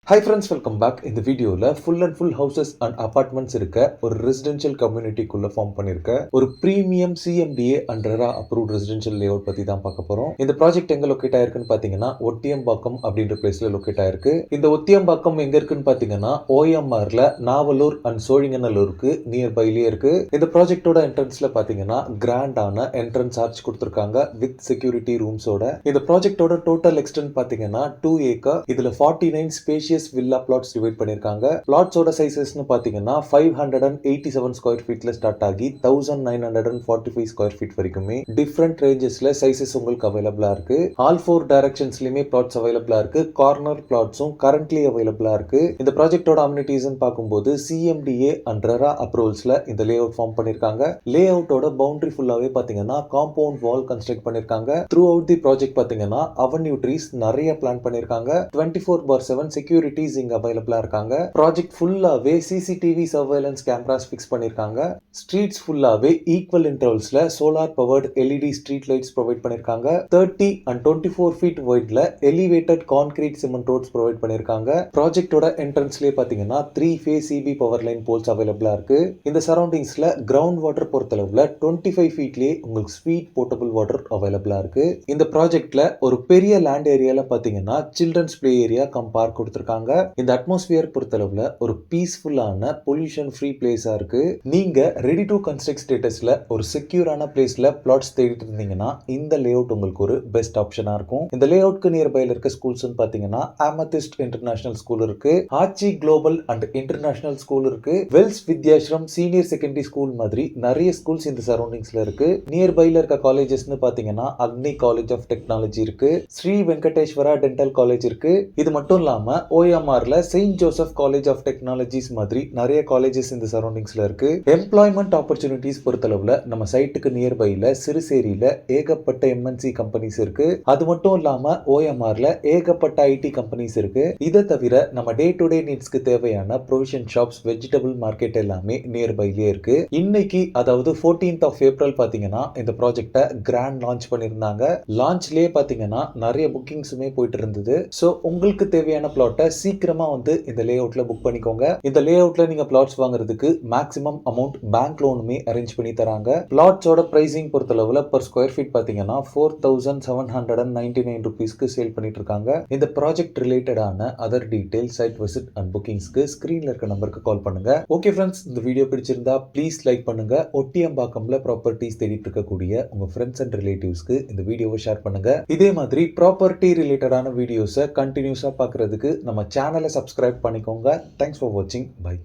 Hi friends, welcome back. இந்த வீடியோல full and full houses and apartments இருக்க ஒரு ரெசிடென்ஷியல் கம்யூனிட்டிக்குள்ள ஃபார்ம் பண்ணிருக்க ஒரு premium CMDA and RERA approved residential layout பத்தி தான் பார்க்க போறோம். இந்த ப்ராஜெக்ட் எங்க லொகேட் ஆயிருக்குன்னு பாத்தீங்கன்னா ஒட்டியம்பாக்கம் அப்படின்ற பிளேஸ்ல லொகேட் ஆயிருக்கு. இந்த ஒத்தியம்பாக்கம் எங்க இருக்குன்னு பாத்தீங்கன்னா ஓஎம்ஆர்ல நாவலூர் அண்ட் சோழிங்கநல்லூருக்கு நியர்பைலயே இருக்கு. இந்த ப்ராஜெக்டோட என்ட்ரன்ஸ்ல பாத்தீங்கன்னா கிராண்டான என்ட்ரன்ஸ் ஆர்ச் கொடுத்திருக்காங்க வித் செக்யூரிட்டி ரூம்ஸோட. இந்த ப்ராஜெக்டோட டோட்டல் எக்ஸ்டென்ட் பாத்தீங்கன்னா 2 ஏக்கர். இதுல 49 ஸ்பேஷியஸ் வில்லா பிளாட்ஸ் டிவைட் பண்ணிருக்காங்க. பிளாட்ஸோட சைஸஸ்னு பாத்தீங்கன்னா 587 ஸ்கொயர் ஃபீட்ல ஸ்டார்ட் ஆகி 1945 ஸ்கொயர் ஃபீட் வரைக்குமே டிஃபரெண்ட் ரேஞ்சஸ்ல சைஸஸ் உங்களுக்கு அவைலபிளா இருக்கு. ஆல் 4 டைரக்ஷன்ஸ்லயுமே பிளாட்ஸ் அவைலபிளா இருக்கு. கார்னர் பிளாட்ஸும் கரண்ட்லி அவைலபிளா இருக்கு. இந்த ப்ராஜெக்டோட அம்யூனிட்டிஸ் பார்க்கும்போது சிஎம்டிஏ அண்ட் ரெரா அப்ரூவல்ஸ்ல இந்த லே அவுட் ஃபார்ம் பண்ணிருக்காங்க. லே அவுட்டோட பவுண்டரி ஃபுல்லாவே பாத்தீங்கன்னா காம்பவுண்ட் வால் கன்ஸ்ட்ரக்ட் பண்ணிருக்காங்க. த்ரூ அவுட் தி ப்ராஜெக்ட் பாத்தீங்கன்னா அவென்யூ ட்ரீஸ் நிறைய பிளான் பண்ணிருக்காங்க. 24/7 செக்யூரிட்டிஸ் இங்க அவைலபிளா இருக்காங்க. ப்ராஜெக்ட் ஃபுல்லாவே சிசிடிவி சர்வேலன்ஸ் கேமராஸ் ஃபிக்ஸ் பண்ணிருக்காங்க. ஸ்ட்ரீட்ஸ் ஃபுல்லாவே ஈக்குவல் இன்டர்வல்ஸ்ல solar powered LED street lights provide பண்ணிருக்காங்க. 30 and 24 ஃபீட் வைட்ல elevated concrete cement roads provide பண்ணிருக்காங்க. ப்ராஜெக்டோட என்ட்ரன்ஸ்லயே பாத்தீங்கன்னா 3 phase CB power line poles அவைலபிளா இருக்கு. இந்த சரௌண்டிங்ஸ்ல கிரவுண்ட் வாட்டர் பொறுத்தளவுல 25 ஃபீட்லயே உங்களுக்கு ஸ்வீட் போர்ட்டபிள் வாட்டர் அவைலபிளா இருக்கு. இந்த ப்ராஜெக்ட்ல ஒரு பெரிய லேண்ட் ஏரியால பாத்தீங்கன்னா childrens play area cum park கொடுத்திருக்காங்க. இந்த அட்மாஸ்பியர் பொறுத்தளவுல ஒரு பீஸ்ஃபுல்லான பொல்யூஷன் ஃப்ரீ பிளேஸா இருக்கு. நீங்க ரெடி டு கன்ஸ்ட்ரக்ட் ஸ்டேட்டஸ்ல ஒரு செக்யூரான பிளேஸ்ல பிளாட்ஸ் தேடிட்டு இருந்தீங்கன்னா இந்த லேஅவுட் உங்களுக்கு ஒரு பெஸ்ட் ஆப்ஷனா இருக்கும். இந்த லேஅவுட்க்கு நியர்பைல இருக்க ஸ்கூல்ஸ் பாத்தீங்கன்னா அமெதிஸ்ட் இன்டர்நேஷனல் ஸ்கூல் இருக்கு, ஆச்சி குளோபல் அண்ட் இன்டர்நேஷனல் ஸ்கூல் இருக்கு, Wells Vidyashram senior secondary school மாதிரி நிறைய ஸ்கூல்ஸ் இந்த சரௌண்டிங்ஸ்ல இருக்கு. நியர்பைல இருக்க காலேஜஸ்னு பாத்தீங்கன்னா அக்னி காலேஜ் ஆஃப் டெக்னாலஜி இருக்கு, ஸ்ரீ வெங்கடேஸ்வரா டென்டல் காலேஜ் இருக்கு. இது மட்டும் இல்லாம ஓஎம்ஆர்ல Saint Joseph College of Technologies மாதிரி நிறைய காலேஜஸ் இந்த சரௌண்டிங்ஸ்ல இருக்கு. எம்ப்ளாய்மெண்ட் ஆப்பர்ச்சுனிட்டிஸ் பொறுத்தளவுல நம்ம சைட்டுக்கு நியர்பைல சிறுசேரியில ஏகப்பட்ட எம்என்சி கம்பெனிஸ் இருக்கு. அது மட்டும் இல்லாம ஓஎம்ஆர்ல ஏகப்பட்ட ஐடி கம்பெனிஸ் இருக்கு. இதை தவிர நம்ம டே டு டே நீட்ஸ்க்கு தேவையான ப்ரொவிஷன் ஷாப்ஸ், வெஜிடபிள் மார்க்கெட் எல்லாமே நியர்பைலயே இருக்கு. இன்னைக்கு அதாவது 14th of April பாத்தீங்கன்னா இந்த ப்ராஜெக்ட கிராண்ட் லான்ச் பண்ணிருந்தாங்க. லான்ச்லயே பாத்தீங்கன்னா நிறைய புக்கிங்ஸுமே போயிட்டு இருந்தது. சோ உங்களுக்கு தேவையான பிளாட்டை சீக்கிரமா வந்து இந்த லே அவுட்ல புக் பண்ணிக்கோங்க. இந்த லே அவுட்ல நீங்க பிளாட்ஸ் வாங்குறதுக்கு மேக்ஸிமம் அமௌண்ட் பேங்க் லோனுமே அரேஞ்ச் பண்ணி தராங்க. பிளாட்ஸோட பிரைசிங் பொறுத்தளவுல per ஸ்கொயர் ஃபீட் பாத்தீங்கன்னா 4799 ருபீஸ்க்கு சேல் பண்ணிட்டு இருக்காங்க. இந்த ப்ராஜெக்ட் ரிலேட்டடான other detail, site visit and புக்கிங்ஸ்க்கு ஸ்கிரீன்ல இருக்க நம்பருக்கு கால் பண்ணுங்க. ஓகே ஃப்ரெண்ட்ஸ், இந்த வீடியோ பிடிச்சிருந்தா ப்ளீஸ் லைக் பண்ணுங்க. ஒட்டியம்பாக்கம்ல ப்ராப்பர்ட்டிஸ் தேடிட்டு இருக்கக்கூடிய உங்க ஃப்ரெண்ட்ஸ் அண்ட் ரிலேட்டிவ்ஸ்க்கு இந்த வீடியோவை ஷேர் பண்ணுங்க. இதே மாதிரி ப்ராப்பர்ட்டி ரிலேட்டடான வீடியோஸை கண்டினியூஸா பார்க்கறதுக்கு நம்ம சேனலை சப்ஸ்கிரைப் பண்ணிக்கோங்க. தேங்க்ஸ் ஃபார் வாட்சிங். பை.